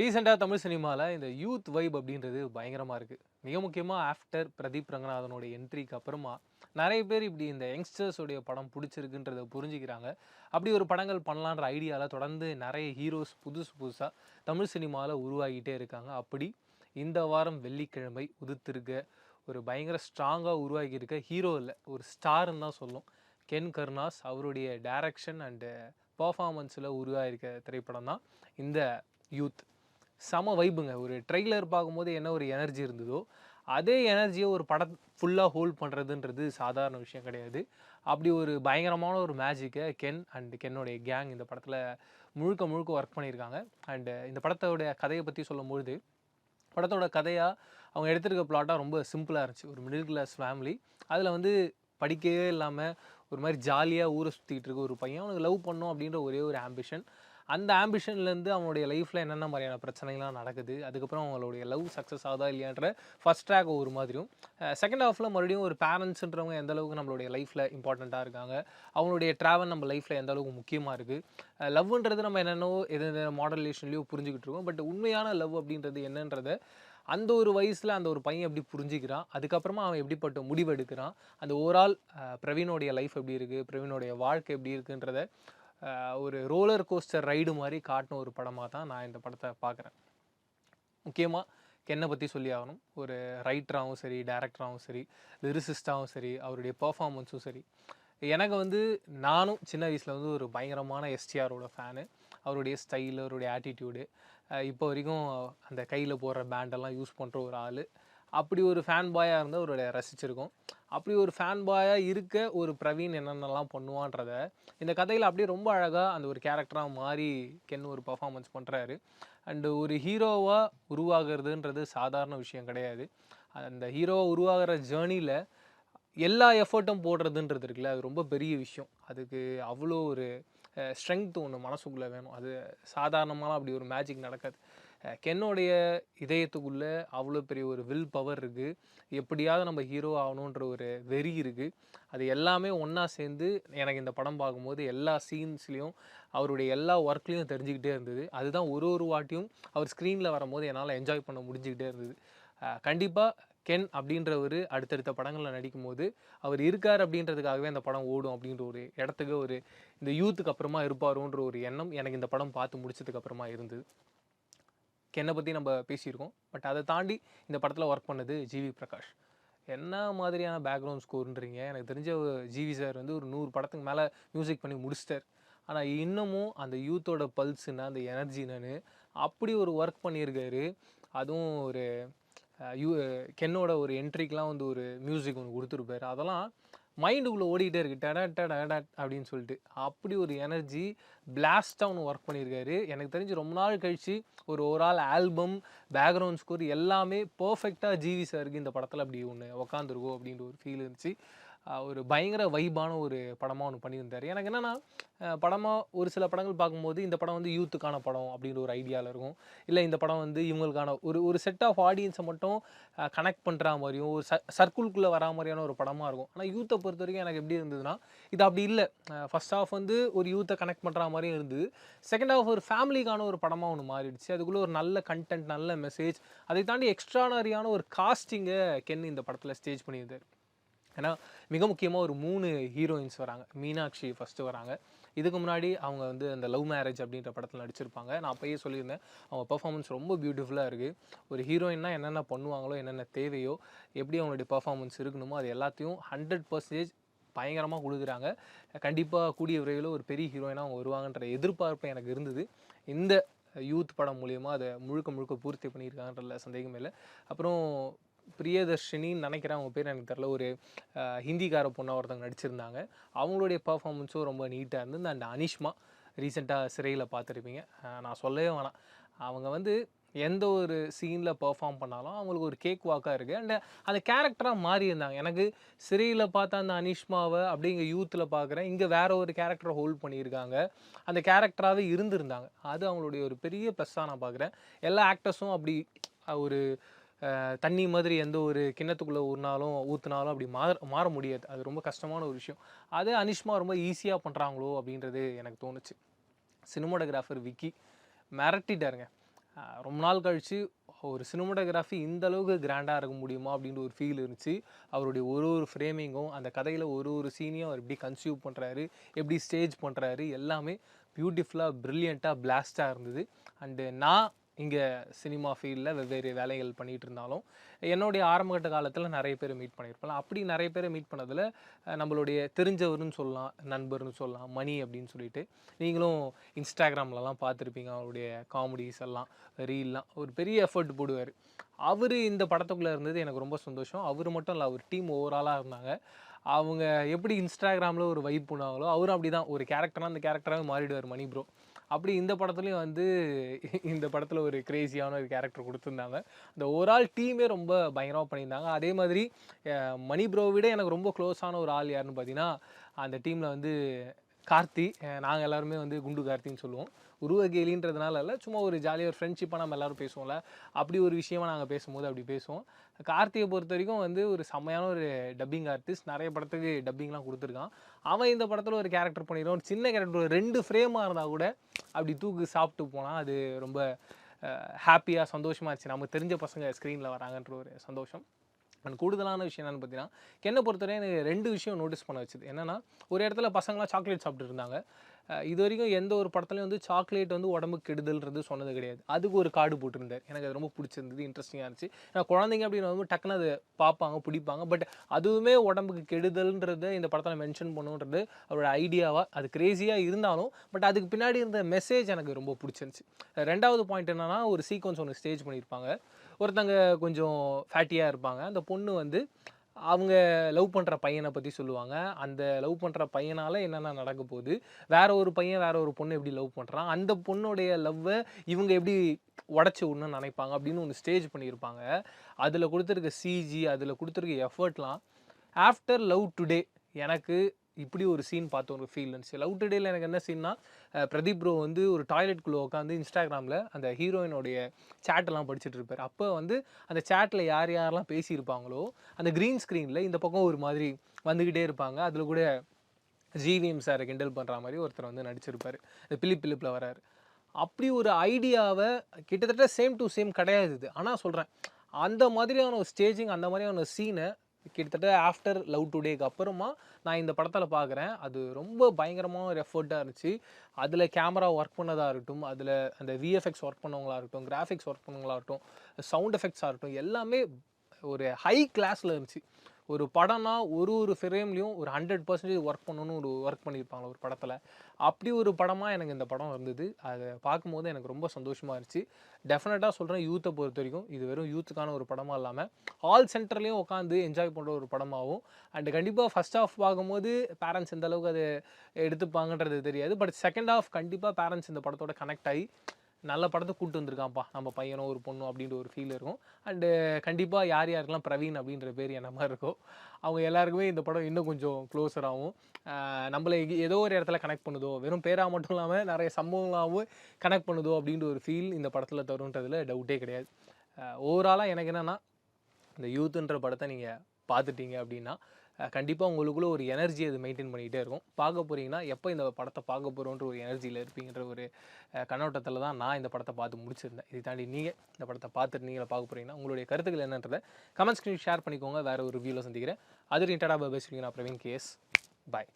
ரீசெண்டாக தமிழ் சினிமாவில் இந்த யூத் வைப் அப்படின்றது பயங்கரமாக இருக்குது. மிக முக்கியமாக ஆஃப்டர் பிரதீப் ரங்கநாதனோட என்ட்ரிக்கு அப்புறமா நிறைய பேர் இப்படி இந்த யங்ஸ்டர்ஸோடைய படம் பிடிச்சிருக்குன்றத புரிஞ்சுக்கிறாங்க. அப்படி ஒரு படங்கள் பண்ணலான்ற ஐடியாவில் தொடர்ந்து நிறைய ஹீரோஸ் புதுசாக தமிழ் சினிமாவில் உருவாகிட்டே இருக்காங்க. அப்படி இந்த வாரம் வெள்ளிக்கிழமை உதித்திருக்க ஒரு பயங்கர ஸ்ட்ராங்காக உருவாகி இருக்க ஹீரோ இல்லை, ஒரு ஸ்டார்ன்னு தான் சொல்லும். கென் கருணாஸ் அவருடைய டைரக்ஷன் அண்டு பர்ஃபார்மன்ஸில் உருவாகிருக்க திரைப்படம் தான் இந்த யூத். செம வைப்புங்க. ஒரு ட்ரெய்லர் பார்க்கும்போது என்ன ஒரு எனர்ஜி இருந்ததோ அதே எனர்ஜியை ஒரு படம் ஃபுல்லாக ஹோல்ட் பண்ணுறதுன்றது சாதாரண விஷயம் கிடையாது. அப்படி ஒரு பயங்கரமான ஒரு மேஜிக்கை கென் அண்ட் கென்னோடைய கேங் இந்த படத்தில் முழுக்க முழுக்க ஒர்க் பண்ணியிருக்காங்க. அண்டு இந்த படத்தோடைய கதையை பற்றி சொல்லும்பொழுது, படத்தோட கதையாக அவங்க எடுத்திருக்க பிளாட்டாக ரொம்ப சிம்பிளாக இருந்துச்சு. ஒரு மிடில் கிளாஸ் ஃபேமிலி, அதில் வந்து படிக்கவே இல்லாமல் ஒரு மாதிரி ஜாலியாக ஊரை சுற்றிக்கிட்டு இருக்க ஒரு பையன், அவனுக்கு லவ் பண்ணணும் அப்படின்ற ஒரே ஒரு ஆம்பிஷன். அந்த ஆம்பிஷன்லேருந்து அவனுடைய லைஃப்பில் என்னென்ன மாதிரியான பிரச்சனைலாம் நடக்குது, அதுக்கப்புறம் அவங்களுடைய லவ் சக்ஸஸ் ஆகுதா இல்லையான்ற ஃபஸ்ட் ட்ராக் ஒரு மாதிரியும், செகண்ட் ஹாஃபில் மறுபடியும் ஒரு பேரண்ட்ஸுன்றவங்க எந்த அளவுக்கு நம்மளுடைய லைஃப்பில் இம்பார்ட்டண்ட்டாக இருக்காங்க, அவங்களுடைய ட்ராவல் நம்ம லைஃப்பில் எந்த அளவுக்கு முக்கியமாக இருக்குது, லவ்ன்றது நம்ம என்னென்னோ எது மாடலேஷன்லையோ புரிஞ்சுக்கிட்டு இருக்கோம். பட் உண்மையான லவ் அப்படின்றது என்னன்றதை அந்த ஒரு வயசில் அந்த ஒரு பையன் எப்படி புரிஞ்சிக்கிறான், அதுக்கப்புறமா அவன் எப்படிப்பட்ட முடிவு எடுக்கிறான், அந்த ஓவரால் பிரவீனோடைய லைஃப் எப்படி இருக்குது, பிரவீனோடைய வாழ்க்கை எப்படி இருக்குன்றத ஒரு ரோலர் கோஸ்டர் ரைடு மாதிரி காட்டின ஒரு படமாக தான் நான் இந்த படத்தை பார்க்குறேன். முக்கியமாக கென்னை பற்றி சொல்லி ஆகணும். ஒரு ரைட்டராகவும் சரி, டேரக்டராகவும் சரி, லிரிசிஸ்டாகவும் சரி, அவருடைய பர்ஃபார்மன்ஸும் சரி. எனக்கு வந்து நானும் சின்ன வயசில் வந்து ஒரு பயங்கரமான எஸ்டிஆரோட ஃபேனு. அவருடைய ஸ்டைலு, அவருடைய ஆட்டிடியூடு, இப்போ வரைக்கும் அந்த கையில் போடுற பேண்டெல்லாம் யூஸ் பண்ணுற ஒரு ஆள். அப்படி ஒரு ஃபேன் பாயாக இருந்தால் அவருடைய ரசிச்சிருக்கோம். அப்படி ஒரு ஃபேன் பாயாக இருக்க ஒரு பிரவீன் என்னென்னலாம் பண்ணுவான்றத இந்த கதையில் அப்படியே ரொம்ப அழகாக அந்த ஒரு கேரக்டராக மாறி கென் ஒரு பர்ஃபார்மன்ஸ் பண்ணுறாரு. அண்டு ஒரு ஹீரோவாக உருவாகிறதுன்றது சாதாரண விஷயம் கிடையாது. அந்த ஹீரோவாக உருவாகிற ஜேர்னியில் எல்லா எஃபர்ட்டும் போடுறதுன்றது இருக்குல்ல, அது ரொம்ப பெரிய விஷயம். அதுக்கு அவ்வளோ ஒரு ஸ்ட்ரென்த் ஒன்று மனசுக்குள்ளே வேணும். அது சாதாரணமாக அப்படி ஒரு மேஜிக் நடக்காது. கென்னோடைய இதயத்துக்குள்ளே அவ்வளோ பெரிய ஒரு வில் பவர் இருக்குது. எப்படியாவது நம்ம ஹீரோ ஆகணுன்ற ஒரு வெறி இருக்குது. அது எல்லாமே ஒன்றா சேர்ந்து எனக்கு இந்த படம் பார்க்கும்போது எல்லா சீன்ஸ்லேயும் அவருடைய எல்லா ஒர்க்லேயும் தெரிஞ்சுக்கிட்டே இருந்தது. அதுதான் ஒரு ஒரு வாட்டியும் அவர் ஸ்க்ரீனில் வரும்போது என்னால் என்ஜாய் பண்ண முடிஞ்சுக்கிட்டே இருந்தது. கண்டிப்பாக கென் அப்படின்றவர் அடுத்தடுத்த படங்களில் நடிக்கும்போது அவர் இருக்கார் அப்படின்றதுக்காகவே அந்த படம் ஓடும் அப்படின்ற ஒரு இடத்துக்கு ஒரு இந்த யூத்துக்கு அப்புறமா இருப்பாரோன்ற ஒரு எண்ணம் எனக்கு இந்த படம் பார்த்து முடிச்சதுக்கு அப்புறமா இருந்தது. கென்னை பற்றி நம்ம பேசியிருக்கோம். பட் அதை தாண்டி இந்த படத்தில் ஒர்க் பண்ணது ஜிவி பிரகாஷ். என்ன மாதிரியான பேக்ரவுண்ட் ஸ்கோர்ன்றீங்க? எனக்கு தெரிஞ்ச ஜிவி சார் வந்து ஒரு 100 படத்துக்கு மேலே மியூசிக் பண்ணி முடிச்சிட்டார். ஆனால் இன்னமும் அந்த யூத்தோட பல்ஸுன்னு அந்த எனர்ஜி என்னன்னு அப்படி ஒரு ஒர்க் பண்ணியிருக்காரு. அதுவும் ஒரு கென்னோட ஒரு என்ட்ரிக்கெலாம் வந்து ஒரு மியூசிக் ஒன்று கொடுத்துருப்பாரு. அதெல்லாம் மைண்டுக்குள்ளே ஓடிக்கிட்டே இருக்குது. டட டட டட் அப்படின்னு சொல்லிட்டு அப்படி ஒரு எனர்ஜி பிளாஸ்டாக ஒன்று ஒர்க் பண்ணியிருக்காரு. எனக்கு தெரிஞ்சு ரொம்ப நாள் கழித்து ஒரு ஓவரால் ஆல்பம், பேக்ரவுண்ட் ஸ்கோர் எல்லாமே பர்ஃபெக்டாக ஜிவி சாருக்கு இந்த படத்தில் அப்படி ஒன்று உக்காந்துருக்கோம் அப்படின்ற ஒரு ஃபீல் இருந்துச்சு. ஒரு பயங்கர வைபான ஒரு படமாக ஒன்று பண்ணியிருந்தார். எனக்கு என்னென்னா, படமாக ஒரு சில படங்கள் பார்க்கும்போது இந்த படம் வந்து யூத்துக்கான படம் அப்படின்ற ஒரு ஐடியாவில் இருக்கும். இல்லை இந்த படம் வந்து இவங்களுக்கான ஒரு ஒரு செட் ஆஃப் ஆடியன்ஸை மட்டும் கனெக்ட் பண்ணுற மாதிரியும் ஒரு சர்க்கிள்குள்ளே வரா மாதிரியான ஒரு படமாக இருக்கும். ஆனால் யூத்தை பொறுத்த வரைக்கும் எனக்கு எப்படி இருந்ததுன்னா, இது அப்படி இல்லை. ஃபர்ஸ்ட் ஹாஃப் வந்து ஒரு யூத்தை கனெக்ட் பண்ணுற மாதிரியும் இருந்தது. செகண்ட் ஹாஃப் ஒரு ஃபேமிலிக்கான ஒரு படமாக ஒன்று மாறிடுச்சு. அதுக்குள்ளே ஒரு நல்ல கண்டென்ட், நல்ல மெசேஜ், அதை தாண்டி எக்ஸ்ட்ரானரியான ஒரு காஸ்டிங்கை கென் இந்த படத்தில் ஸ்டேஜ் பண்ணியிருந்தார். ஏன்னா மிக முக்கியமாக ஒரு 3 ஹீரோயின்ஸ் வராங்க. மீனாட்சி ஃபஸ்ட்டு வராங்க. இதுக்கு முன்னாடி அவங்க வந்து அந்த லவ் மேரேஜ் அப்படின்ற படத்தில் நடிச்சிருப்பாங்க. நான் அப்பயே சொல்லியிருந்தேன், அவங்க பர்ஃபார்மன்ஸ் ரொம்ப பியூட்டிஃபுல்லாக இருக்குது. ஒரு ஹீரோயின்னா என்னென்ன பண்ணுவாங்களோ, என்னென்ன தேவையோ, எப்படி அவங்களுடைய பர்ஃபார்மன்ஸ் இருக்கணுமோ அது எல்லாத்தையும் 100% பயங்கரமாக கொடுக்குறாங்க. கண்டிப்பாக கூடிய விரைவில் ஒரு பெரிய ஹீரோயினாக அவங்க வருவாங்கன்ற எதிர்பார்ப்பு எனக்கு இருந்தது. இந்த யூத் படம் மூலிமா அதை முழுக்க முழுக்க பூர்த்தி பண்ணியிருக்காங்கன்றதுல சந்தேகமே இல்லை. அப்புறம் பிரியதர்ஷினின்னு நினைக்கிறேன், அவங்க பேர் எனக்கு தெரில. ஒரு ஹிந்திக்கார பொண்ணாக ஒருத்தவங்க நடிச்சிருந்தாங்க. அவங்களுடைய பர்ஃபார்மன்ஸும் ரொம்ப நீட்டாக இருந்தது. அண்ட் அனிஷ்மா ரீசெண்டாக சிறையில் பார்த்துருப்பீங்க. நான் சொல்லவே வேணாம். அவங்க வந்து எந்த ஒரு சீனில் பெர்ஃபார்ம் பண்ணாலும் அவங்களுக்கு ஒரு கேக் வாக்காக இருக்குது. அண்ட் அந்த கேரக்டராக மாறி இருந்தாங்க. எனக்கு சிறையில் பார்த்த அந்த அனிஷ்மாவை அப்படியே இங்கே யூத்தில் பார்க்குறேன். இங்கே வேற ஒரு கேரக்டரை ஹோல்ட் பண்ணியிருக்காங்க. அந்த கேரக்டராகவே இருந்திருந்தாங்க. அது அவங்களுடைய ஒரு பெரிய ப்ளஸ்ஸாக நான் பார்க்குறேன். எல்லா ஆக்டர்ஸும் அப்படி ஒரு தண்ணி மாதிரி எந்த ஒரு கிண்ணத்துக்குள்ளே ஊற்றினாலும் அப்படி மாற முடியாது. அது ரொம்ப கஷ்டமான ஒரு விஷயம். அதே அனிஷ்மா ரொம்ப ஈஸியாக பண்ணுறாங்களோ அப்படின்றது எனக்கு தோணுச்சு. சினிமாட்டோகிராஃபர் விக்கி மிரட்டிட்டாருங்க. ரொம்ப நாள் கழிச்சு ஒரு சினிமாட்டோகிராஃபி இந்த அளவுக்கு கிராண்டாக இருக்க முடியுமா அப்படின்ற ஒரு ஃபீல் இருந்துச்சு. அவருடைய ஒரு ஒரு ஃப்ரேமிங்கும், அந்த கதையில் ஒரு ஒரு சீனையும் அவர் எப்படி கன்சியூவ் பண்ணுறாரு, எப்படி ஸ்டேஜ் பண்ணுறாரு, எல்லாமே பியூட்டிஃபுல்லாக பிரில்லியண்ட்டாக பிளாஸ்டாக இருந்தது. அண்டு நான் இங்கே சினிமா ஃபீல்டில் வெவ்வேறு வேலைகள் பண்ணிகிட்டு இருந்தாலும் என்னுடைய ஆரம்பகட்ட காலத்தில் நிறைய பேர் மீட் பண்ணியிருப்பேன். அப்படி நிறைய பேரை மீட் பண்ணதில் நம்மளுடைய தெரிஞ்சவர்னு சொல்லலாம், நண்பர்னு சொல்லலாம், மணி அப்படின்னு சொல்லிட்டு நீங்களும் இன்ஸ்டாகிராம்லலாம் பார்த்துருப்பீங்க. அவருடைய காமெடிஸ் எல்லாம் ரீல்லாம் ஒரு பெரிய எஃபர்ட் போடுவார். அவர் இந்த படத்துக்குள்ளே இருந்தது எனக்கு ரொம்ப சந்தோஷம். அவர் மட்டும் இல்லை, அவர் டீம் ஓவராலாக இருந்தாங்க. அவங்க எப்படி இன்ஸ்டாகிராமில் ஒரு வைப் பண்ணாங்களோ அவரும் அப்படி தான் ஒரு கேரக்டராக அந்த கேரக்டராகவே மாறிடுவார் மணி ப்ரோ. அப்படி இந்த படத்துலையும் வந்து இந்த படத்தில் ஒரு கிரேசியான ஒரு கேரக்டர் கொடுத்துருந்தாங்க. அந்த ஓவரால் டீமே ரொம்ப பயங்கரமாக பண்ணியிருந்தாங்க. அதே மாதிரி மணி ப்ரோவை விட எனக்கு ரொம்ப க்ளோஸான ஒரு ஆள் யாருன்னு பார்த்தீங்கன்னா, அந்த டீமில் வந்து கார்த்தி. நாங்கள் எல்லாருமே வந்து குண்டு கார்த்தின்னு சொல்லுவோம். உருவகேலின்றதுனால இல்லை, சும்மா ஒரு ஜாலியாக ஒரு ஃப்ரெண்ட்ஷிப்பாக நம்ம எல்லோரும் பேசுவோம்ல, அப்படி ஒரு விஷயமா நாங்கள் பேசும்போது அப்படி பேசுவோம். கார்த்தியை பொறுத்த வரைக்கும் வந்து ஒரு செம்மையான ஒரு டப்பிங் ஆர்டிஸ்ட். நிறைய படத்துக்கு டப்பிங்லாம் கொடுத்துருக்கான். அவன் இந்த படத்தில் ஒரு கேரக்டர் பண்ணிடுவான். ஒரு சின்ன கேரக்டர், ஒரு 2 ஃப்ரேமாக இருந்தால் கூட அப்படி தூக்கு சாப்பிட்டு போனால் அது ரொம்ப ஹாப்பியாக சந்தோஷமாக இருந்துச்சு. நமக்கு தெரிஞ்ச பசங்க ஸ்க்ரீனில் வராங்கன்ற ஒரு சந்தோஷம். அண்ட் கூடுதலான விஷயம் என்னென்னு பார்த்தீங்கன்னா, என்னை பொறுத்தவரை எனக்கு 2 விஷயம் நோட்டீஸ் பண்ண வச்சுது. என்னென்னா, ஒரு இடத்துல பசங்களாம் சாக்லேட் சாப்பிட்டு இருந்தாங்க. இது வரைக்கும் எந்த ஒரு படத்துலையும் வந்து சாக்லேட் வந்து உடம்புக்கு கெடுதல்ன்றது சொன்னது கிடையாது. அதுக்கு ஒரு கார்டு போட்டிருந்தார். எனக்கு அது ரொம்ப பிடிச்சிருந்தது, இன்ட்ரெஸ்டிங்காக இருந்துச்சு. ஏன்னா குழந்தைங்க அப்படின்னு வந்து டக்குன்னு அதை பார்ப்பாங்க, பிடிப்பாங்க. பட் அதுவுமே உடம்புக்கு கெடுதல்ன்றதை இந்த படத்தில் மென்ஷன் பண்ணுன்றது அவரோட ஐடியாவாக அது கிரேஸியாக இருந்தாலும், பட் அதுக்கு பின்னாடி இருந்த மெசேஜ் எனக்கு ரொம்ப பிடிச்சிருந்துச்சு. 2வது பாயிண்ட் என்னென்னா, ஒரு சீக்வன்ஸ் ஒன்று ஸ்டேஜ் பண்ணியிருப்பாங்க. ஒருத்தங்க கொஞ்சம் ஃபேட்டியாக இருப்பாங்க. அந்த பொண்ணு வந்து அவங்க லவ் பண்ணுற பையனை பற்றி சொல்லுவாங்க. அந்த லவ் பண்ணுற பையனால் என்னென்ன நடக்க போகுது, வேற ஒரு பையன் வேற ஒரு பொண்ணு எப்படி லவ் பண்ணுறான், அந்த பொண்ணுடைய லவ்வை இவங்க எப்படி உடச்சி விடணும்னு நினைப்பாங்க அப்படின்னு ஒன்று ஸ்டேஜ் பண்ணியிருப்பாங்க. அதில் கொடுத்துருக்க சிஜி, அதில் கொடுத்துருக்க எஃபர்ட்லாம் ஆஃப்டர் லவ் டுடே எனக்கு இப்படி ஒரு சீன் பார்த்த ஒரு ஃபீல் இருந்துச்சு. லவ் டுடேல எனக்கு என்ன சீன்னா, பிரதீப் ப்ரோ வந்து ஒரு டாய்லெட்குள்ளே உட்காந்து இன்ஸ்டாகிராமில் அந்த ஹீரோயினுடைய சேட்டெல்லாம் படிச்சுட்டு இருப்பார். அப்போ வந்து அந்த சேட்டில் யார் யாரெல்லாம் பேசியிருப்பாங்களோ அந்த க்ரீன் ஸ்க்ரீனில் இந்த பக்கம் ஒரு மாதிரி வந்துக்கிட்டே இருப்பாங்க. அதில் கூட ஜிவிஎம் சாரை கிண்டல் பண்ணுற மாதிரி ஒருத்தர் வந்து நடிச்சிருப்பார். இந்த பிலிப்பில் வராரு. அப்படி ஒரு ஐடியாவை கிட்டத்தட்ட சேம் டு சேம் கிடையாது இது. ஆனால் சொல்கிறேன், அந்த மாதிரியான ஒரு ஸ்டேஜிங், அந்த மாதிரியான ஒரு சீனை கிட்டத்தட்ட ஆஃப்டர் லவ் டுடேக்கு அப்புறமா நான் இந்த படத்தில் பார்க்குறேன். அது ரொம்ப பயங்கரமான ஒரு எஃபர்ட்டாக இருந்துச்சு. அதில் கேமரா ஒர்க் பண்ணதாக இருக்கட்டும், அதில் அந்த விஎஃப்எக்ஸ் ஒர்க் பண்ணவங்களாக இருக்கட்டும், கிராஃபிக்ஸ் ஒர்க் பண்ணவங்களாக இருக்கட்டும், சவுண்ட் எஃபெக்ட்ஸாக இருக்கட்டும், எல்லாமே ஒரு ஹை கிளாஸில் இருந்துச்சு. ஒரு படம்னா ஒரு ஒரு ஃப்ரேம்லேயும் ஒரு 100% ஒர்க் பண்ணணும்னு ஒரு ஒர்க் பண்ணியிருப்பாங்க ஒரு படத்தில். அப்படி ஒரு படமாக எனக்கு இந்த படம் இருந்தது. அதை பார்க்கும்போது எனக்கு ரொம்ப சந்தோஷமாக இருந்துச்சு. டெஃபினட்டாக சொல்கிறேன், யூத்தை பொறுத்த வரைக்கும் இது வெறும் யூத்துக்கான ஒரு படமாக இல்லாமல் ஆல் சென்டர்லேயும் உட்காந்து என்ஜாய் பண்ணுற ஒரு படமாகவும், அண்ட் கண்டிப்பாக ஃபஸ்ட் ஹாஃப் பார்க்கும்போது பேரண்ட்ஸ் எந்த அளவுக்கு அதை எடுத்துப்பாங்கன்றது தெரியாது. பட் செகண்ட் ஹாஃப் கண்டிப்பாக பேரண்ட்ஸ் இந்த படத்தோட கனெக்ட் ஆகி நல்ல படத்தை கூப்பிட்டு வந்திருக்கான்ப்பா நம்ம பையனும் ஒரு பொண்ணும் அப்படின்ற ஒரு ஃபீல் இருக்கும். அண்டு கண்டிப்பாக யார் யாருக்கெல்லாம் பிரவீன் அப்படின்ற பேர் என்ன மாதிரி இருக்கோ அவங்க எல்லாருக்குமே இந்த படம் இன்னும் கொஞ்சம் க்ளோஸராகவும் நம்மளை ஏதோ ஒரு இடத்துல கனெக்ட் பண்ணுதோ, வெறும் பேராக மட்டும் இல்லாமல் நிறைய சம்பவங்களாகவும் கனெக்ட் பண்ணுதோ அப்படின்ற ஒரு ஃபீல் இந்த படத்தில் தருன்றதுல டவுட்டே கிடையாது. ஓவராலாக எனக்கு என்னென்னா, இந்த யூத்துன்ற படத்தை நீங்கள் பார்த்துட்டீங்க அப்படின்னா கண்டிப்பாக உங்களுக்குள்ளே ஒரு எனர்ஜி அது மெயின்டைன் பண்ணிக்கிட்டே இருக்கும். பார்க்க போகிறீங்கன்னா எப்போ இந்த படத்தை பார்க்க போகிறோன்ற ஒரு எனர்ஜியில் இருப்பீங்கிற ஒரு கண்ணோட்டத்தில் தான் நான் இந்த படத்தை பார்த்து முடிச்சிருந்தேன். இதை தாண்டி நீங்கள் இந்த படத்தை பார்த்துட்டு நீங்களே பார்க்க போகிறீங்கன்னா உங்களுடைய கருத்துக்கள் என்னன்றதை கமெண்ட்ஸ் ஷேர் பண்ணிக்கோங்க. வேறு ஒரு ரிவ்யூவில் சந்திக்கிறேன். அது ரிலேட்டடாக பேசுவீங்க. நான் பிரவீன் கேஎஸ். பாய்.